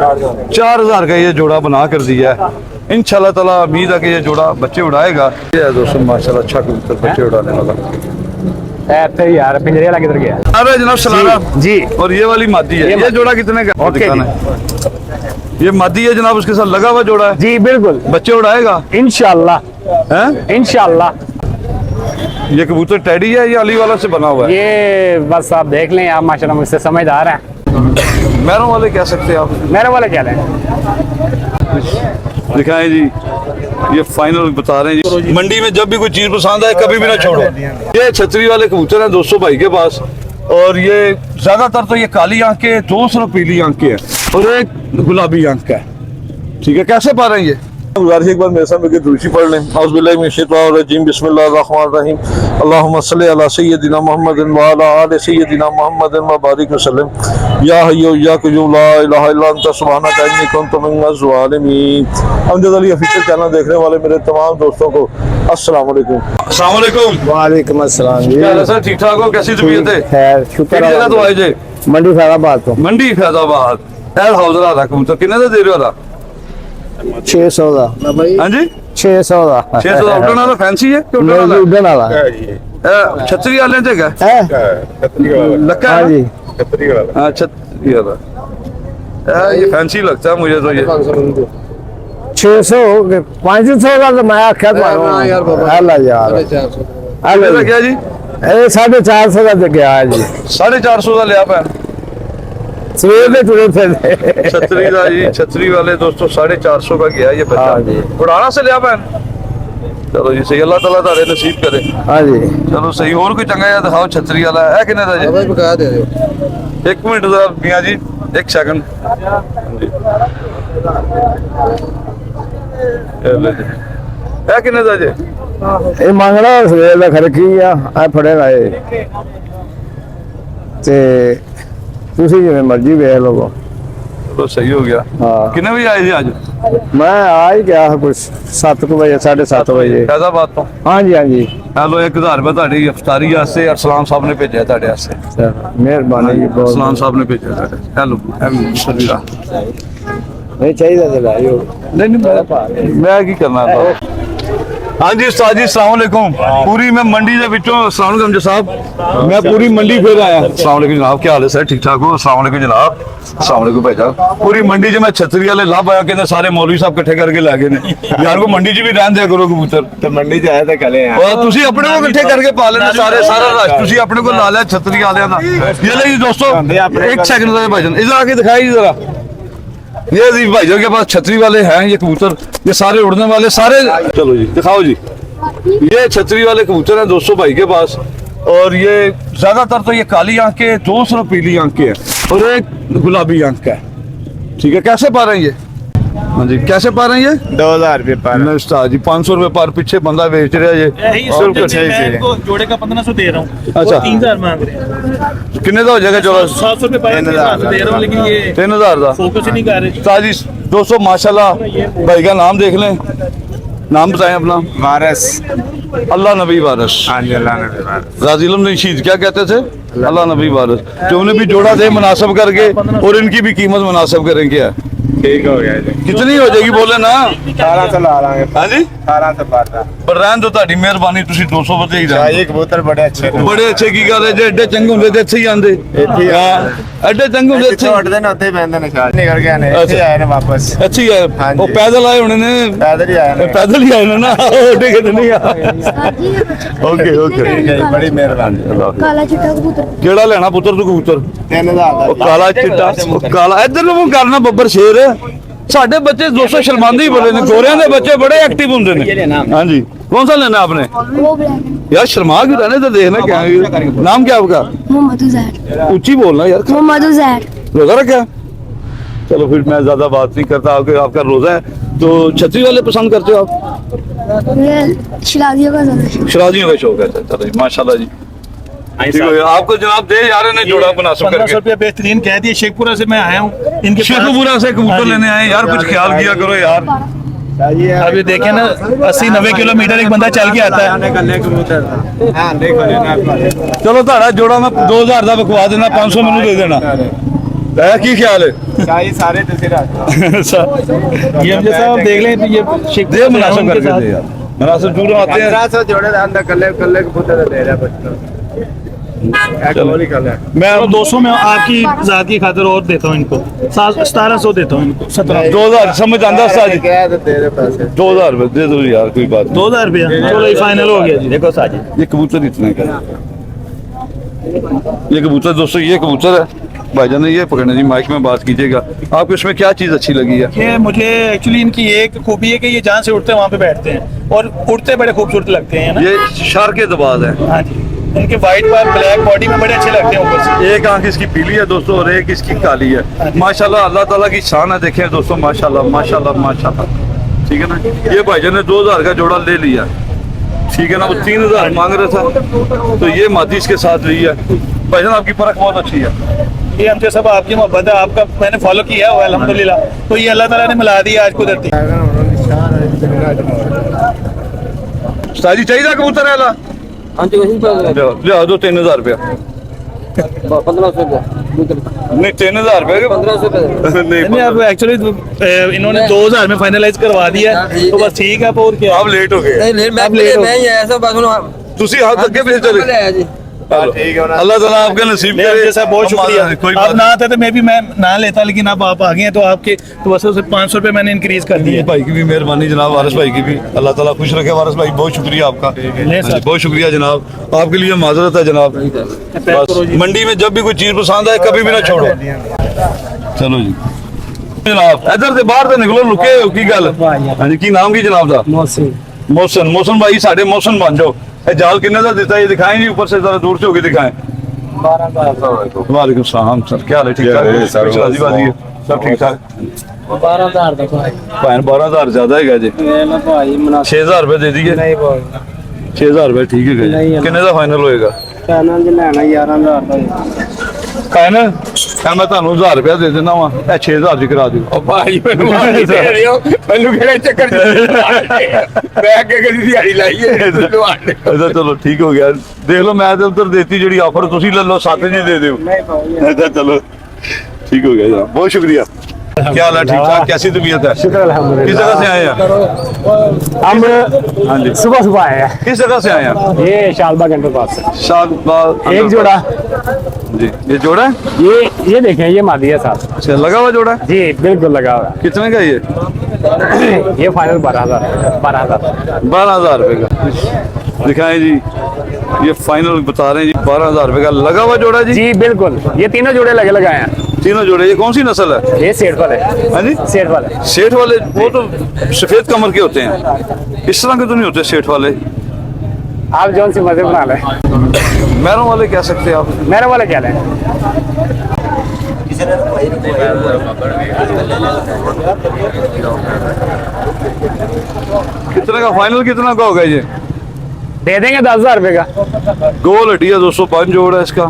4000 का ये जोड़ा बना कर दिया है। इंशाल्लाह ताला उम्मीद है कि ये जोड़ा बच्चे उड़ाएगा। ये है दोस्तों माशाल्लाह अच्छा कबूतर बच्चे उड़ाने वाला। यार पिंजरे वाला किधर गया? अरे जनाब सलारा जी। और ये वाली मादी है, ये जोड़ा कितने का? ये मादी है जनाब, उसके साथ लगा हुआ जोड़ा है जी। बिल्कुल बच्चे उड़ाएगा इंशाल्लाह इंशाल्लाह। ये कबूतर टेडी है या अली वाला से बना हुआ है? ये बस आप देख लें, आप माशाल्लाह मुझसे समझदार हैं। मैरों वाले कह सकते हैं आप। मेरे वाले क्या लें? दिखाएं जी, ये फाइनल बता रहे हैं जी। मंडी में जब भी कोई चीज पसंद आए कभी भी ना छोड़ो। ये छतरी वाले कबूतर हैं दोस्तों भाई के पास, और ये ज्यादातर तो ये काली आंख के, 200 पीली आंख के हैं और एक गुलाबी आंख का है। ठीक है, कैसे पा रहे हैं ये? गुजारिश एक बार मेरे सामने दुरूशी पढ़ लें। औज़ुबिल्लाहिमिनश्शैतानिर्रजीम, बिस्मिल्लाहिर्रहमानिर्रहीम, अल्लाहुम्मा सल्लि अला सय्यदिना मुहम्मदिन व अला आलि सय्यदिना मुहम्मदिन व बारिक वसल्लम। या हय्यु या क़य्यूम ला इलाहा इल्ला अंता सुब्हानका इन्नी कुन्तु मिनज़ ज़ालिमीन। अमजद अली ऑफिशियल चैनल देखने वाले मेरे तमाम दोस्तों को अस्सलाम वालेकुम। अस्सलाम वालेकुम। वालेकुम अस्सलाम जी। क्या हाल है सर, ठीक ठाक हो? कैसी तबीयत है? खैर शुक्र है। तो आए जे मंडी फैजाबाद तो। मंडी फैजाबाद एल हौजरा था कबूतर, कितने का दे रहे हो? 600 का। हाँ जी 600 का। 600 का। उड़न वाला फैंसी है कि उड़न वाला छतरी वाले जगह लक्का हाँ जी। हाँ छतरी वाला, ये फैंसी लगता है मुझे तो। ये 600 500 का तो मैं आख्या यार क्या जी? 450 का गया है जी। 450 का लिया पैन सवेर में तुरे फिर छतरी का जी। छतरी वाले दोस्तों 450 का गया ये बच्चा, उड़ाना से लिया पैन। चलो जी सही, अल्लाह ताला तारे नसीब करे। हाँ जी चलो सही। और कोई चंगा या दिखाओ छतरी वाला है किन्ने दा जी? एक मिनट जरा मियां जी, एक सेकंड। है किन्ने दा जी? ਇਹ ਮੰਗਣਾ ਸਵੇਰ ਦਾ ਖਰਕੀ ਆ ਫੜੇ ਲਾਏ ਤੇ ਤੁਸੀਂ ਜਿਵੇਂ ਮਰਜ਼ੀ ਵੇਖ ਲਵੋ। तो सही हो गया। हाँ कितने बजे आए थे आज? मैं आ ही गया कुछ 7 बजे 7:30 बजे। फैजाबाद तो। हाँ जी हाँ जी। हेलो 1000 रुपये ਤੁਹਾਡੀ ਅਫਤਾਰੀ ਵਾਸਤੇ ਅਰਸਲਾਨ ਸਾਹਿਬ ਨੇ ਭੇਜਿਆ ਤੁਹਾਡੇ ਵਾਸਤੇ। ਮਿਹਰਬਾਨੀ ਜੀ ਬਹੁਤ। ਅਰਸਲਾਨ ਸਾਹਿਬ ਨੇ ਭੇਜਿਆ ਤੁਹਾਡੇ। ਹੈਲੋ ਸਰਵੀਰਾ ਨਹੀਂ ਚਾਹੀਦਾ ਤੇ ਲਾਇਓ। नहीं मैं की करना था। हाँ जी उस्ताद जी अस्सलाम वालेकुम। पूरी मैं मंडी के विचों अस्सलाम वालेकुम जी साहब, मैं पूरी मंडी फिर आया। अस्सलाम वालेकुम जनाब, क्या हाल है सर, ठीक ठाक हो? अस्सलाम वालेकुम जनाब। अस्सलाम वालेकुम भाईजान। पूरी मंडी च मैं छतरी वाले लाभ आया, कहते सारे मौलवी साहब इकट्ठे करके लै गए ने। यार को मंडी च भी रहन दिया करो कबूतर। तो मंडी च आया तो कले तुसी अपने को इकट्ठे करके पा लेना सारे, सारा रश तुसी अपने को ला लिया छतरी वाले दा। ये ले जी दोस्तों एक सेकंड भाईजान इधर आके दिखाई जरा। ये जी भाईजान के पास छतरी वाले हैं ये कबूतर, ये सारे उड़ने वाले सारे। चलो जी दिखाओ जी, ये छतरी वाले कबूतर हैं दोस्तों भाई के पास, और ये ज्यादातर तो ये काली आंख के, 200 पीली आंख के हैं और एक गुलाबी आंख का है। ठीक है, कैसे पा रहे हैं ये? हाँ जी कैसे पा रहे हैं ये? 2000 रुपये पर। जी 500 रुपये पर। पीछे बंदा बेच रहा है ये जोड़े का 1500 दे रहा हूँ। अच्छा 3000 मांग रहे हैं। कितने का हो जाएगा जोड़ा? 700 रुपये पर दे रहा हूँ, लेकिन ये 3000 का फोकस ही नहीं कर रहे। उस्ताद जी दोस्तों माशाल्लाह, भाई का नाम देख लें, नाम बताएं अपना। वारस अल्लाह नबी वारस। हाँ जी अल्लाह नबी वारस। गाजी इल्म शहीद क्या कहते थे? अल्लाह नबी वारस। जो उन्हें भी जोड़ा दे मुनासिब करके, और इनकी भी कीमत मुनासिब करेंगे। ठीक हो गया जी। कितनी हो जाएगी बोले ना? 1800 ला लांगे। हाँ जी 1800 पर। पर रहन दो, ਤੁਹਾਡੀ ਮਿਹਰਬਾਨੀ, ਤੁਸੀਂ 200 ਵਧੇ ਹੀ ਰਹਿਣ। ये कबूतर बड़े अच्छे ने। ਬੜੇ ਅੱਛੇ ਕੀ ਗੱਲ ਹੈ, ਜੇ ਐਡੇ ਚੰਗੇ ਹੁੰਦੇ ਤੇ ਇੱਥੇ ਹੀ ਆਂਦੇ। ਐਡੇ ਚੰਗੇ ਹੁੰਦੇ ਇੱਥੇ छोड़ देना उत्ते बहनदे ने शायद निकल गए ने ਇੱਥੇ ਆਏ ਨੇ ਵਾਪਸ। ਇੱਥੇ ਹੀ ਆਏ ਉਹ ਪੈਦਲ ਆਏ ਹੋਣੇ ਨੇ। पैदल ही आए ने। ਪੈਦਲ ਹੀ ਆਏ ਨੇ ਨਾ, ਉੱਡੇ ਕਿਤੇ ਨਹੀਂ ਆ। ਓਕੇ ਓਕੇ बड़ी मेहरबानी। काला चिट्टा कबूतर ਕਿਹੜਾ ਲੈਣਾ ਪੁੱਤਰ ਤੂੰ ਕਬੂतर? 3000 ਉਹ ਕਾਲਾ ਚਿੱਟਾ, ਉਹ ਕਾਲਾ ਇੱਧਰ ਨੂੰ ਮੂੰਹ ਕਰਨਾ ਬੱਬਰ ਸ਼ੇਰ। ਸਾਡੇ ਬੱਚੇ ਦੋਸਤੋ ਸ਼ਰਮਾਂਦੇ ਹੀ ਬੜੇ ਨੇ, ਗੋਰਿਆਂ ਦੇ ਬੱਚੇ बड़े एक्टिव ਹੁੰਦੇ ਨੇ। हाँ जी कौन सा लेना आपने? वो ब्लैक यार शर्मा क्यों रहने तो देखना क्या है। नाम क्या आपका? मोहम्मद उजैर। ऊंची बोलना यार। मोहम्मद उजैर। रोजा रखा? चलो फिर मैं ज्यादा बात नहीं करता, आपका रोजा है। तो छतरी वाले पसंद करते हो आप? ये शराजियों का ज़्यादा शौक। शराजियों का शौक है। चलो माशाल्लाह जी, ठीक हो गया। आपको जनाब दे यार ने जोड़ा मुनासिब 1500 करके। रुपया बेहतरीन कह दिए। शेखपुरा से मैं आया हूँ इनके शेखपुरा से कबूतर लेने आए यार, कुछ ख्याल किया करो यार। अभी देखे ना 80-90 किलोमीटर एक बंदा चल के आता है। चलो ਤੁਹਾਡਾ जोड़ा मैं 2000 ਦਾ ਬਕਵਾ देना, 500 ਮੈਨੂੰ दे देना। की ख्याल है सारे ये हम जैसा आप देख लें तो ये दे मुनासिब करके दे यार, मुनासिब दूर आते हैं। 1500 जोड़े दा अंदर कल्ले कल्ले कबूतर दे रहा बच्चा मैं अब 200 में आपकी जात की खातिर और देता हूँ इनको 1700 देता हूँ इनको 1700 2000 समझ आंदा साजी, क्या तो दे रहे पैसे 2000 रुपए दे दो यार, कोई बात 2000 रुपया चलो ये फाइनल हो गया जी। देखो साजी नहीं। ये कबूतर इतने का, ये कबूतर दोस्तों, ये कबूतर है भाईजान ने ये पकड़ना जी, माइक में बात कीजिएगा। आपको इसमें क्या चीज अच्छी लगी है? ये मुझे एक्चुअली इनकी एक खूबी है कि ये जहाँ से उड़ते हैं वहाँ पे बैठते हैं और उड़ते बड़े खूबसूरत लगते हैं ना। ये शार के दबाज है। हाँ जी, इनके वाइट और ब्लैक बॉडी में बड़े अच्छे लगते हैं ऊपर से। एक आंख इसकी पीली है दोस्तों और एक इसकी काली है। माशाल्लाह अल्लाह ताला की शान है, देखें दोस्तों माशाल्लाह माशाल्लाह माशाल्लाह। ठीक है ना, ये भाईजान ने 2000 का जोड़ा ले लिया, ठीक है ना। वो 3000 मांग रहा था तो ये मादी इसके साथ रही है। भाईजान आपकी परख बहुत अच्छी है, ये हमसे सब आपकी मोहब्बत है, आपका मैंने फॉलो किया हुआ है अल्हम्दुलिल्लाह। तो ये अल्लाह ताला ने मिला दिया आज कुदरती। साजी चाहिए कबूतर है ला लिया दो 3000 रुपया 1500 नहीं 3000 रुपये 1500 नहीं अब एक्चुअली इन्होंने 2000 में फाइनलाइज करवा दिया है, तो बस ठीक है। अब और क्या, आप लेट हो गए, मैं ही ऐसा बस तुसी हाथ अगे भी चले। जी ठीक है, अल्लाह ताला आपका नसीब नहीं करे। हमसे सब बहुत शुक्रिया। कोई आप बात ना आते तो मैं भी मैं ना लेता, लेकिन अब आप आ गए हैं तो आपके तो बस 500 रुपये मैंने इंक्रीज कर दिए। नहीं, भाई की भी मेहरबानी जनाब, वारिस भाई की भी अल्लाह ताला खुश रखे। वारिस भाई बहुत शुक्रिया आपका, ले सर। हाँ जी, बहुत शुक्रिया जनाब, आपके लिए माजरत है जनाब। बस मंडी में जब भी कोई चीज पसंद आए कभी भी ना छोड़ो। चलो जी जनाब, इधर से बाहर से निकलो, लुके हो की गल। हाँ जी, की नाम की जनाब दा? मौसन। मौसन भाई साढ़े मौसन बन जाओ। ये जाल किन्ने का देता है ये दिखाएं जी, ऊपर से जरा दूर से होके दिखाएं। वालेकुम सलाम सर, क्या हाल है? ठीक ठाक है सब ठीक ठाक? 12000 ਦਾ ਭਾਈ 12,000 ज्यादा है जी, ਮੈਂ ਭਾਈ ਮਨਾ 6000 रुपए दे दीजिए। ਨਹੀਂ ਬੋਲ 6000 रुपए ठीक है नहीं जी, है। किन्ने का फाइनल होएगा? ਚੈਨਲ ਚ ਲੈਣਾ 11000 ਦਾ फाइनल क्या मैं ਤੁਹਾਨੂੰ 1000 रुपया दे देना वा, 6000 ਦੀ ਕਰਾ ਦਿਓ। भाई मैनू दे रहे हो, मैनू केड़े चक्कर मैं के कदी दिहाड़ी लाई है अच्छा चलो ठीक हो गया, देख लो मैं तो उधर देती जी ऑफर, तुसी ले लो 7 जी दे दियो। ਨਹੀਂ ਭਾਈ अच्छा चलो ठीक हो गया जनाब, बहुत शुक्रिया। क्या हाल है? ठीक ठाक? कैसी तबीयत है? शुक्र अल्हम्दुलिल्लाह। किस जगह से आए हैं? हम हाँ जी, सुबह सुबह आए हैं, किस जगह से आए हैं? ये शालबाग अंडर पास से। शाहबाद एक जोड़ा जी, ये जोड़ा है? ये देखें, ये मादी है साथ। अच्छा लगा हुआ जोड़ा है? जी बिल्कुल लगा हुआ कितने का ये? है। ये फाइनल 12,000 12,000 रुपए का दिखाएं जी, ये फाइनल बता रहे हैं जी 12,000 रुपए का लगा हुआ जोड़ा जी। जी बिल्कुल, ये तीनों जोड़े लगे लगाए हैं। तीनों जोड़े, ये कौन सी नस्ल है? ये सेठ वाले, हाँ जी, सेठ वाले। सेठ वाले वो तो सफेद कमर के होते हैं, इस तरह के तो नहीं होते सेठ वाले। आप जौन सी मर्जी बना लें, मैरों वाले कह सकते हैं आप। मेरे वाले क्या लें? कितने का फाइनल, कितना का होगा ये? दे देंगे 10,000 रुपए का। गोल हटिया 205 जोड़ा है इसका,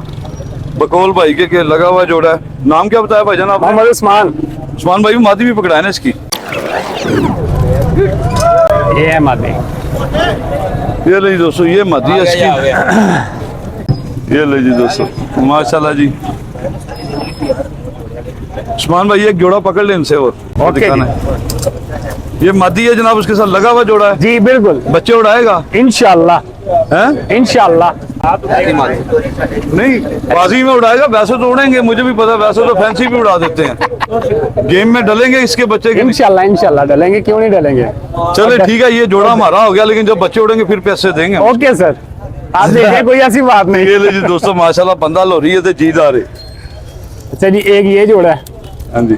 बकौल भाई के लगा हुआ जोड़ा है। नाम क्या बताया भाईजान आपने? मोहम्मद उस्मान। उस्मान भाई मादी भी पकड़ा है ना इसकी? ये है मादी। ये ले जी दोस्तों, ये मादी है इसकी। ये ले जी दोस्तों माशाल्लाह जी। उस्मान भाई एक जोड़ा पकड़ ले इनसे और ओके दिखाना है। ये मादी है जनाब, उसके साथ लगा हुआ जोड़ा है। जी बिल्कुल, बच्चे उड़ाएगा इंशाल्लाह हैं? इंशाल्लाह। नहीं बाजी में उड़ाएगा, वैसे तो उड़ेंगे, मुझे भी पता, वैसे तो फैंसी भी उड़ा देते हैं, गेम में डलेंगे इसके बच्चे के। इंशाल्लाह इंशाल्लाह डलेंगे, क्यों नहीं डलेंगे। चले ठीक है, ये जोड़ा हमारा हो गया, लेकिन जब बच्चे उड़ेंगे फिर पैसे देंगे। ओके सर, आप देखिए कोई ऐसी बात नहीं। ये ले जी दोस्तों माशाल्लाह, बंदा लोरी है तो जीत आ रहे। अच्छा जी, एक ये जोड़ा है, हाँ जी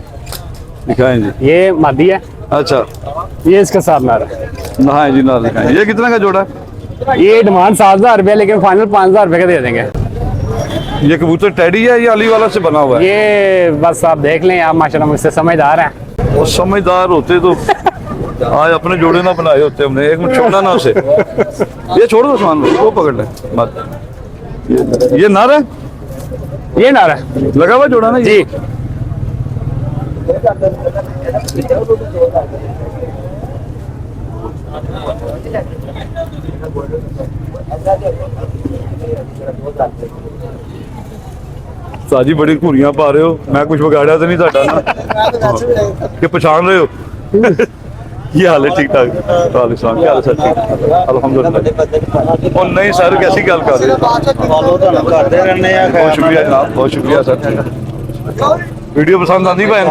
दिखाएं जी। ये मादी है, अच्छा ये इसके साथ ना रहा। नहाए जी ना दिखाएं। ये कितना का जोड़ा है? ये डिमांड 7,000 रुपये, लेकिन फाइनल 5,000 रुपये का दे देंगे। ये कबूतर टेडी है या अली वाला से बना हुआ है? ये बस आप देख लें, आप माशाल्लाह मुझसे समझदार हैं। वो समझदार होते तो आज अपने जोड़े ना बनाए होते हमने। एक मिनट छोड़ना ना उसे, ये छोड़ दो सामान, वो पकड़ ले मत। ये नार है, ये ना रहा लगा हुआ जोड़ा ना ये? जी। ਉਸਤਾਦ ਜੀ ਬੜੀ ਘੂਰੀਆਂ ਪਾ ਰਹੇ ਹੋ, ਮੈਂ ਕੁਝ ਵਿਗਾੜਿਆ ਤਾਂ ਨਹੀਂ ਤੁਹਾਡਾ ਨਾ ਕਿ ਪਛਾਣ ਰਹੇ ਹੋ? ਕੀ ਹਾਲ ਹੈ? ਠੀਕ ਠਾਕ? ਵਾਲੇ ਸਲਾਮ, ਕੀ ਹਾਲ ਹੈ ਸਰ? ਠੀਕ ਅਲਹਮਦੁਲਿਲਾ। ਉਹ ਨਹੀਂ ਸਰ, ਕੈਸੀ ਗੱਲ ਕਰ ਰਹੇ ਹੋ? ਫਾਲੋ ਤੁਹਾਨੂੰ ਕਰਦੇ ਰਹਿੰਦੇ ਆ ਬਹੁਤ ਸ਼ੁਕਰੀਆ ਜਨਾਬ, ਬਹੁਤ ਸ਼ੁਕਰੀਆ ਸਰ। ਵੀਡੀਓ ਪਸੰਦ ਆਂਦੀ ਭੈਣ?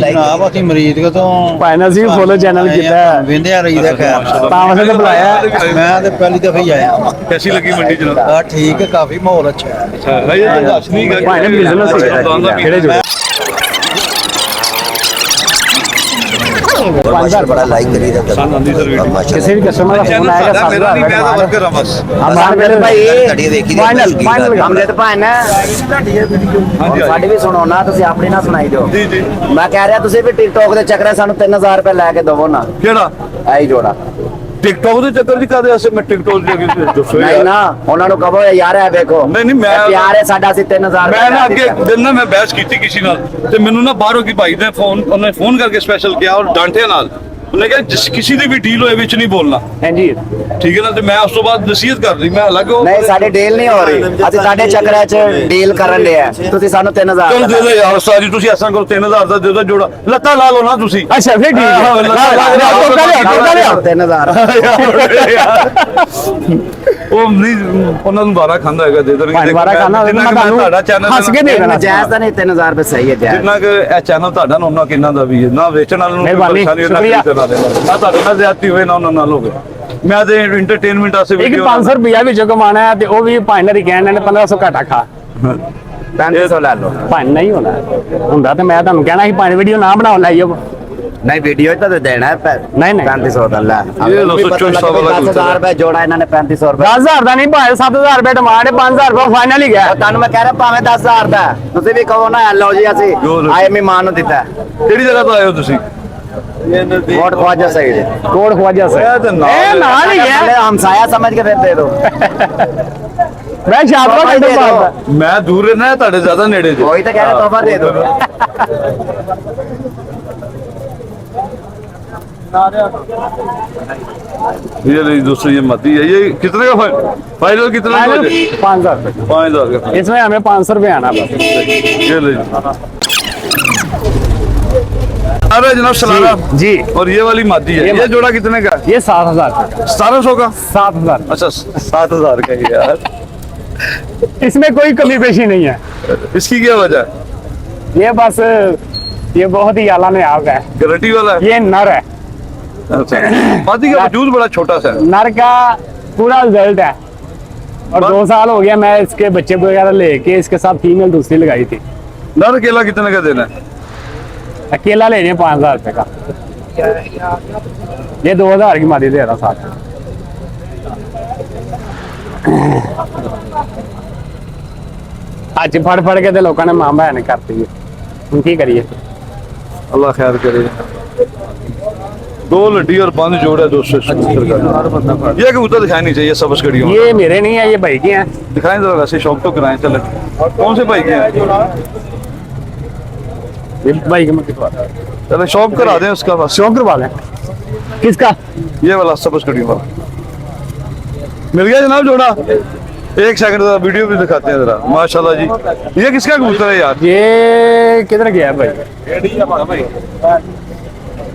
ਜਨਾਬ ਅਸੀਂ ਮਰੀਜ਼ ਤੋਂ ਭਾਈ ਅਸੀਂ ਫੋਲੋ ਚੈਨਲ ਕੀਤਾ ਵੇਂਦੇ ਆ ਰਹੀਦਾ ਖੈਰ ਤਾਂ ਵਾਸਤੇ ਤਾਂ ਬੁਲਾਇਆ। ਮੈਂ ਤੇ ਪਹਿਲੀ ਦਫਾ ਹੀ ਆਇਆ ਕੈਸੀ ਲੱਗੀ ਮੰਡੀ ਜਨਾਬ? ਆ ਠੀਕ ਹੈ, ਕਾਫੀ ਮਾਹੌਲ ਅੱਛਾ ਹੈ। ਅੱਛਾ ਨਹੀਂ ਇਹ ਦੱਸ ਨਹੀਂ ਗਾ ਭਾਈ ਨੇ ਬਿਜ਼ਨਸ ਕਿਹੜੇ ਜੁੜੇ 5000 बड़ा लाइक करी था ਪਸੰਦ ਆਂਦੀ ਸਰ ਵੀਡੀਓ? ਕਿਸੇ ਵੀ ਕਸਟਮਰ ਦਾ ਫੋਨ ਆਏਗਾ ਸਾਡਾ ਮੇਰਾ ਨਹੀਂ, ਮੈਂ ਤਾਂ ਵਰਕਰ ਹਾਂ ਬਸ। ਹਮਾਰੇ ਮੇਰੇ ਭਾਈ घड़ी देखी थी ਫਾਈਨਲ ਹਮਲੇ ਤਾਂ ਭਾਣ ਹਾਂਜੀ ਸਾਡੀ ਵੀ ਸੁਣੋ ਨਾ, ਤੁਸੀਂ ਆਪਣੀ ਨਾ ਸੁਣਾਈ ਦਿਓ। ਜੀ ਜੀ। ਮੈਂ ਕਹਿ ਰਿਹਾ ਤੁਸੀਂ ਵੀ ਟਿਕਟੋਕ ਦੇ ਚੱਕਰੇ ਸਾਨੂੰ 3000 ਰੁਪਏ ਲੈ ਕੇ ਦਵੋ ਨਾ, ਕਿਹੜਾ ਐਹੀ ਜੋੜਾ। ਟਿਕਟੌਕ ਦੇ ਚੱਕਰ ਦੀ ਕਾਦੇ ਵਾਸਤੇ ਮੈਂ ਟਿਕਟੌਕ ਦੇ ਅੱਗੇ ਦੱਸੋ ਨਹੀਂ ਯਾਰ। ਨਾ, ਉਹਨਾਂ ਨੂੰ ਕਹੋ ਯਾਰ ਇਹ ਵੇਖੋ ਨਹੀਂ, ਨਹੀਂ, ਮੈਂ- ਇਹ ਪਿਆਰ ਹੈ ਸਾਡਾ, ਅਸੀਂ 3000 ਮੈਂ ਨਾ ਅੱਗੇ ਦਿਨ ਨਾ ਮੈਂ ਬਹਿਸ ਕੀਤੀ ਕਿਸੇ ਨਾਲ ਤੇ ਮੈਨੂੰ ਨਾ ਬਾਹਰੋਂ ਕੀ ਭਾਈ ਨੇ ਉਹਨੇ ਫੋਨ ਕਰਕੇ ਸਪੈਸ਼ਲ ਕਿਹਾ ਔਰ ਡਾਂਟਿਆ ਨਾਲ। ਉਹਨੇ ਕਿਹਾ ਜਿਸ ਕਿਸੇ ਦੀ ਵੀ ਡੀਲ ਹੋਏ ਵਿੱਚ ਨਹੀਂ ਬੋਲਣਾ, ਹਾਂਜੀ ਠੀਕ ਹੈ ਨਾ? ਤੇ ਮੈਂ ਉਸ ਤੋਂ ਬਾਅਦ ਨਸੀਹਤ ਕਰ ਲਈ, ਮੈਂ ਹਾਲਾਂਕਿ ਉਹ ਨਹੀਂ ਸਾਡੀ ਡੀਲ ਨਹੀਂ ਹੋ ਰਹੀ, ਅਸੀਂ ਤੁਹਾਡੇ ਚੱਕਰਾਂ 'ਚ ਡੀਲ ਕਰਨ ਲਿਆ, ਤੁਸੀਂ ਸਾਨੂੰ 3000 ਚਲ ਦੇ ਦੇ ਯਾਰ ਉਸਤਾਦ ਜੀ, ਤੁਸੀਂ ਐਸਾ ਕਰੋ 3000 ਦਾ ਦੇ ਦੋ ਜੋੜਾ, ਲੱਤਾਂ ਲਾ ਲਓ ਨਾ ਤੁਸੀਂ। ਅੱਛਾ ਫਿਰ ਠੀਕ ਹਾਂ, ਹੈ ਲੱਤਾਂ ਲਾ ਲਓ। ਟੋਕਾ ਲਿਆ 3000 ਉਹ ਨਹੀਂ, ਉਹਨਾਂ ਨੂੰ ਬਾਰਾ ਖਾਂਦਾ ਹੈਗਾ, ਦੇ ਦੇਣਗੇ। ਭਾਈ ਬਾਰਾ ਖਾਂਦਾ ਹੋਵੇ, ਜਿੰਨਾ ਮੈਂ ਕੁ ਤੁਹਾਨੂੰ ਤੁਹਾਡਾ ਚੈਨਲ ਹੱਸ ਕੇ ਦੇ ਦੇਣਾ। ਜਾਇਜ਼ ਤਾਂ ਨਹੀਂ, 3000 ਰੁਪਏ ਸਹੀ ਹੈ ਜਾਇਜ਼। ਜਿੰਨਾ ਕਿ ਇਹ ਚੈਨਲ ਤੁਹਾਡਾ ਨਾ ਉਹਨਾਂ ਕਿੰਨਾ ਦਾ ਵੀ ਹੈ, ਨਾ ਵੇਚਣ ਵਾਲੇ ਨੂੰ ਕੋਈ ਮਿਹਰਬਾਨੀ, ਪਰੇਸ਼ਾਨੀ ਨਾ ਸ਼ੁਕਰੀਆ। ਖਰੀਦਣ ਵਾਲੇ ਨੂੰ। ਨਾ ਤੁਹਾਡੇ ਨਾਲ ਜ਼ਿਆਦਤੀ ਹੋਵੇ ਨਾ ਉਹਨਾਂ ਨਾਲ ਹੋਵੇ। ਮੈਂ ਤੇ ਐਂਟਰਟੇਨਮੈਂਟ ਵਾਸਤੇ ਇੱਕ ਵੀਡੀਓ 500 ਰੁਪਿਆ ਵਿੱਚੋਂ ਕਮਾਣਾ ਹੈ ਤੇ ਉਹ ਵੀ ਭਾਈ ਨੇ ਕਹਿਣ ਨੇ 1500 ਘਾਟਾ ਖਾ 3500 ਲੈ ਲਓ। ਭਾਈ ਨਹੀਂ ਹੋਣਾ ਹੁੰਦਾ ਤੇ ਮੈਂ ਤੁਹਾਨੂੰ ਕਹਿਣਾ ਸੀ ਭਾਈ ਵੀਡੀਓ ਨਾ ਬਣਾਓ ਲਾਈਓ। ਨਹੀਂ ਵੀਡੀਓ ਤਾਂ ਦੇਣਾ ਹੈ ਨਹੀਂ, ਨਹੀਂ। 3500 ਦਾ ਲੈ। ਇਹ ਲਓ, ਸੋਚੋ ਇਸ ਹਿਸਾਬ ਨਾਲ 10000 ਰੁਪਏ ਜੋੜਾ ਇਹਨਾਂ ਨੇ 3500 ਰੁਪਏ। 10000 ਦਾ ਨਹੀਂ ਭਾਈ 7000 ਰੁਪਏ ਡਿਮਾਂਡ ਹੈ, 5000 ਰੁਪਏ ਫਾਈਨਲ ਹੀ ਗਿਆ। ਉਹ ਤੁਹਾਨੂੰ ਮੈਂ ਕਹਿ ਰਿਹਾ ਭਾਵੇਂ 10000 ਦਾ ਹੈ, ਤੁਸੀਂ ਵੀ ਕਹੋ ਨਾ ਲਓ ਜੀ ਅਸੀਂ ਆਏ ਮਹਿਮਾਨ ਨੂੰ ਦਿੱਤਾ ਹੈ। ਕਿਹੜੀ ਜਗ੍ਹਾ ਤੋਂ ਆਏ ਹੋ ਤੁਸੀਂ? ਕੋਟ ਖਵਾਜਾ ਸਹੀ ਹੈ, ਕੋੜ ਖਵਾਜਾ ਸੇ ਇਹ ਤਾਂ ਨਾਲ ਇਹ ਨਾਲ ਹੀ ਹੈ। ਹਮਸਾਇਆ ਸਮਝ ਕੇ ਫਿਰ ਦੇ ਦੋ। ਮੈਂ ਸ਼ਾਬਾਸ਼ ਤੋਹਫਾ ਕੱਢ ਦੇ ਦਿਓ। ਮਾਰਦਾ ਮੈਂ ਦੂਰ ਰਹਿਣਾ, ਤੁਹਾਡੇ ਜ਼ਿਆਦਾ ਨੇੜੇ ਜੇ। वही तो कह रहा तोहफा दे दो। ये नहीं दोस्तों, ये मत ही है। ये कितने का फाइनल कितना का हो जाए? 5000 रुपए 5000 का। इसमें हमें 500 रुपए आना बस। ये ले अरे जनाब सलाम जी और ये वाली मादी है, ये जोड़ा कितने का? ये 7000 1700 का। 7000 अच्छा 7000 का ही यार। इसमें कोई कमी पेशी नहीं है। इसकी क्या वजह है? ये बस ये बहुत ही आला में आग है। गारंटी वाला है? ये नर है, अच्छा मादी का वजूद बड़ा छोटा सा है। नर का पूरा रिजल्ट है और 2 साल हो गया मैं इसके बच्चे वगैरह लेके इसके साथ फीमेल दूसरी लगाई थी। नर केला कितने का देना है? अकेला ले रहे 5000 रुपए का। ये 2000 की मादी दे रहा साथ। ਅੱਜ ਫੜ ਫੜ ਕੇ ਤੇ ਲੋਕਾਂ ਨੇ ਮਾਂ ਭੈਣ ਕਰਤੀ ਹੈ, ਹੁਣ ਕੀ ਕਰੀਏ। अल्लाह खैर करे। 2 लड्डी और 5 जोड़ा 270 का। ये कबूतर दिखाई नहीं चाहिए, सबस कड़ी हो। ये मेरे नहीं है, ये भाई के हैं। दिखाएं जरा, वैसे शौक तो कराएं। चले कौन से भाई के हैं? ये भाई के मत करवा चले शौक करा दें उसका बस। शौक करवा लें। किसका? ये वाला सबस कड़ी वाला मिल गया जनाब जोड़ा। एक सेकंड जरा वीडियो भी दिखाते हैं जरा। माशाल्लाह जी, ये किसका कबूतर है यार? ये किधर गया भाई?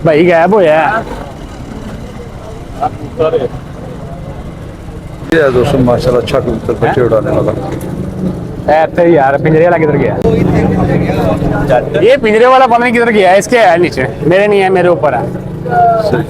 भाई गायब होया है। ये है दोस्तों माशाल्लाह, अच्छा कबूतर, बच्चे उड़ाने वाला। ऐसे यार पिंजरे वाला किधर गया? ये पिंजरे वाला पता नहीं किधर गया है, इसके है नीचे, मेरे नहीं है, मेरे ऊपर है। सही।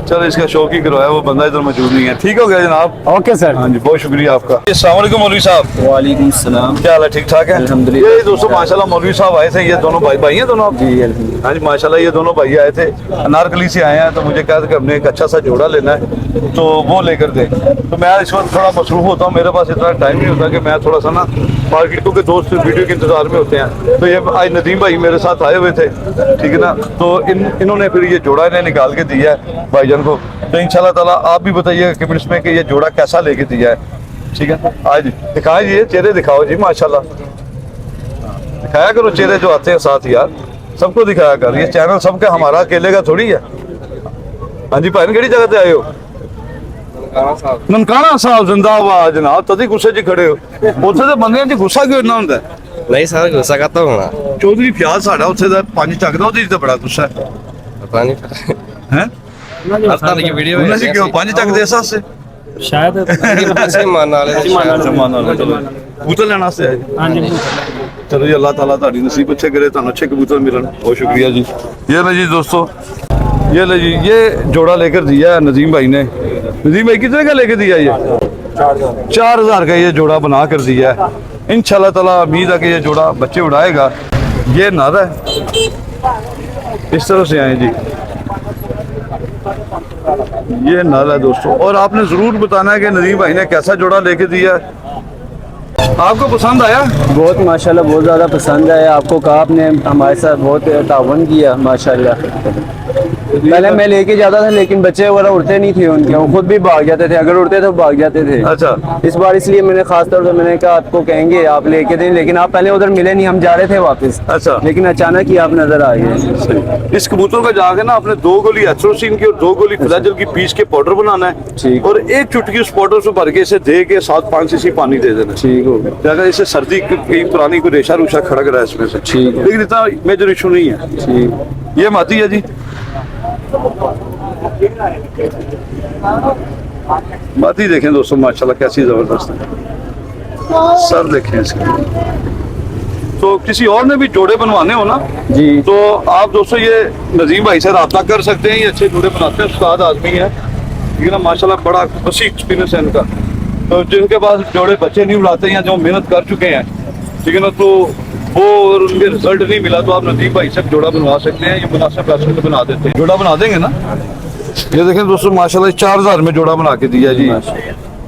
चलो इसका शौक ही करवाया, वो बंदा इधर मौजूद नहीं है। ठीक हो गया जनाब। Okay sir. हाँ जी, बहुत शुक्रिया आपका। अस्सलाम वालेकुम मौलवी साहब। वालेकुम सलाम। क्या हाल है? ठीक ठाक है अल्हम्दुलिल्लाह। ये दोस्तों माशाल्लाह मौलवी साहब आए थे, ये दोनों भाई हैं दोनों आप? जी अल्हम्दुलिल्लाह। हाँ जी माशाल्लाह, ये दोनों भाई आए थे, अनारकली से आए हैं, तो मुझे कहा था कि हमने एक अच्छा सा जोड़ा लेना है तो वो लेकर दे। तो मैं इस वक्त थोड़ा मसरूफ होता हूँ, मेरे पास इतना टाइम नहीं होता कि मैं थोड़ा सा ना मार्केट, क्योंकि दोस्त वीडियो के इंतजार में होते हैं। तो ये आज नदीम भाई मेरे साथ आए हुए थे, ठीक है ना? तो इन्होंने फिर ये जोड़ा इन्हें निकाल के दिया है भाईजान को। तो इंशाल्लाह ताला आप भी बताइए कमेंट्स में कि ये जोड़ा कैसा लेके दिया है, ठीक है? आज दिखाएं जी, चेहरे दिखाओ जी माशाल्लाह, दिखाया करो चेहरे जो आते हैं साथ यार, सबको दिखाया कर। ये चैनल सबका, हमारा अकेले का थोड़ी है। हाँ जी भाई, केड़ी जगह ते आए हो? ननकाना साहब जिंदाबाद जनाब। तभी गुस्से च खड़े हो, उत्थे ते बंदे च गुस्सा क्यों इन्ना हुंदा है? नहीं सर गुस्सा करता हूँ ना ਚੌਧਰੀ ਫਿਆਜ਼ ਸਾਡਾ ਉੱਥੇ ਦਾ ਪੰਜ ਚੱਕਦਾ ਉਹਦੇ 'ਚ ਤਾਂ ਬੜਾ ਗੁੱਸਾ ਹੈ पता नहीं ਹੈ पता नहीं वीडियो ਉਹਨਾਂ ਸੀ ਕਿਉਂ ਪੰਜ ਚੱਕਦੇ ਇਸ ਹਾਸੇ पैसे मारने वाले ਜ਼ਮਾਨ ਵਾਲਾ ਚਲੋ ਕਬੂਤਰ ਲੈਣ ਵਾਸਤੇ ਆਏ ਹਾਂਜੀ चलो जी अल्लाह ताला ताड़ी नसीब अच्छे करे तो अच्छे कबूतर मिलन बहुत शुक्रिया जी। ये ले जी दोस्तों, ये ले जी, ये जोड़ा लेकर दिया है नजीम भाई ने। नजीम भाई कितने का लेकर दिया ये? 4000 का ये जोड़ा बना कर दिया है। इंशाल्लाह ताला उम्मीद है कि ये जोड़ा बच्चे उड़ाएगा। ये नर है, इस तरह से आए जी, ये नर है दोस्तों। और आपने जरूर बताना है कि नजीम भाई ने कैसा जोड़ा लेके दिया है। आपको पसंद आया? बहुत माशाल्लाह, बहुत ज़्यादा पसंद आया। आपको कहा आपने हमारे साथ बहुत तावन किया माशाल्लाह। पहले मैं लेके जाता था लेकिन बच्चे वगैरह उड़ते नहीं थे उनके, वो खुद भी भाग जाते थे, अगर उड़ते थे तो भाग जाते थे। अच्छा, इस बार इसलिए मैंने खास तौर पर मैंने कहा आपको कहेंगे आप लेके दें, लेकिन आप पहले उधर मिले नहीं, हम जा रहे थे वापस। अच्छा, लेकिन अचानक ही आप नजर आ गए। इस कबूतर का जाके ना आपने 2 गोली एथ्रोसिन की और 2 गोली फ्लैजल की पीस के पाउडर बनाना है, ठीक। और 1 चुटकी उस पाउडर से भर के इसे दे के 7-5 सीसी पानी दे देना, ठीक हो गया, अगर इसे सर्दी की पुरानी कोई रेशा रूशा खड़क रहा है इसमें से, ठीक है। लेकिन इतना मेजर इशू नहीं है। ठीक। ये माती है जी, माती देखें दोस्तों माशाल्लाह कैसी जबरदस्त है, सर देखें इसके। तो किसी और ने भी जोड़े बनवाने हो ना जी, तो आप दोस्तों ये नजीम भाई से रब्ता कर सकते हैं। ये अच्छे जोड़े बनाते हैं, उस्ताद आदमी है, ठीक है ना, माशाल्लाह बड़ा वसी एक्सपीरियंस है इनका। तो जिनके पास जोड़े बच्चे नहीं उड़ाते हैं, जो मेहनत कर चुके हैं, ठीक है ना, तो वो और उनके रिजल्ट नहीं मिला तो आप नजीम भाई से जोड़ा बनवा सकते हैं। ये मुनासिब पैसों में बना देते हैं, जोड़ा बना देंगे ना। ये देखें दोस्तों माशाल्लाह 4000 में जोड़ा बना के दिया जी।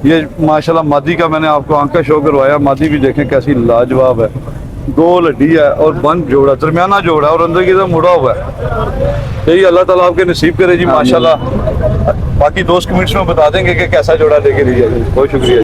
ये माशाल्लाह मादी का मैंने आपको आंख का शो करवाया, मादी भी देखें कैसी लाजवाब है, 2 लड्डी है और बंद जोड़ा, दरमियाना जोड़ा है और अंदर की तरफ मुड़ा हुआ है। यही अल्लाह ताला आपके नसीब करे जी माशाल्लाह। बाकी दोस्त कमेंट्स में बता देंगे कि कैसा जोड़ा लेके दिया जी। बहुत शुक्रिया।